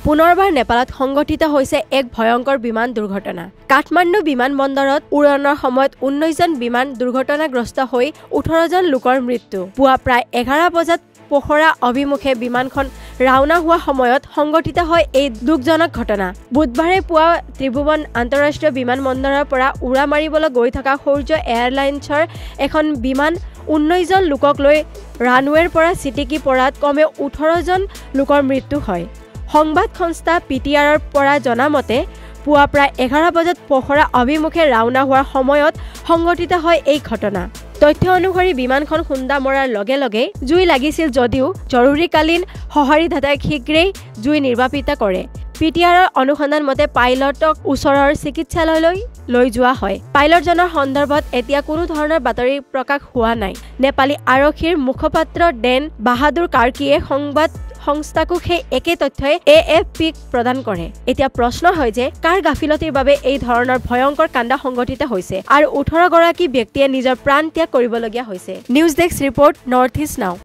পুনৰবাৰ নেপালত সংঘটিত হৈছে এক ভয়ংকৰ বিমান দুৰ্ঘটনা। কাঠমাণ্ডু বিমানবন্দৰত উৰণৰ সময়ত 19 জন বিমান দুৰ্ঘটনাগ্ৰস্ত হৈ 18 জন লোকৰ মৃত্যু। পুৱা প্ৰায় 11 বজাত পোখৰা অভিমুখে বিমানখন ৰাওনা হোৱা সময়ত সংঘটিত হয় এই দুখজনক ঘটনা। বুধবাৰে পুৱা ত্ৰিভুৱন আন্তঃৰাষ্ট্ৰীয় বিমানবন্দৰৰ পৰা উৰা মাৰিবলৈ গৈ থকা সূৰ্য এয়াৰলাইন্সৰ এখন বিমান 19 জন লোকক লৈ ৰানৱেৰ পৰা ছিটিকি পৰাত কমেও 18 জন লোকৰ মৃত্যু হয়। সংবাদ সংস্থা PTRৰ পৰা জনামতে পুৱা প্ৰায় 11 বজাত পোখৰা অভিমুখে ৰাওনা হোৱাৰ সময়ত সংঘটিত হয় এই ঘটনা। তথ্য অনুসৰি বিমানখন খুন্দা মৰাৰ লগে লগে জুই লাগিছিল যদিও জৰুৰীকালীন সঁহাৰিদাতাই শীঘ্ৰেই জুই নিৰ্বাপিত কৰে। PTRৰ অনুসন্ধান মতে পাইলটক ওচৰৰ চিকিৎসালয়লৈ লৈ যোৱা হয়। পাইলটজনৰ সন্দৰ্ভত এতিয়া কোনো ধৰণৰ বাতৰি প্ৰকাশ হোৱা নাই। নেপালী আৰক্ষীৰ মুখপাত্ৰ ডেন বাহাদুৰ কাৰ্কিয়ে সংবাদ সংস্থাকো সেই একে তথ্যই AFPক প্ৰদান কৰে। এতিয়া প্ৰশ্ন হয় যে কাৰ গাফিলতিৰ বাবে এই ধৰণৰ ভয়ংকৰ কাণ্ড সংঘটিত হৈছে আৰু 18 গৰাকী ব্যক্তিয়ে নিজৰ প্ৰাণ ত্যাগ কৰিবলগীয়া হৈছে। News desk report, north east নাও।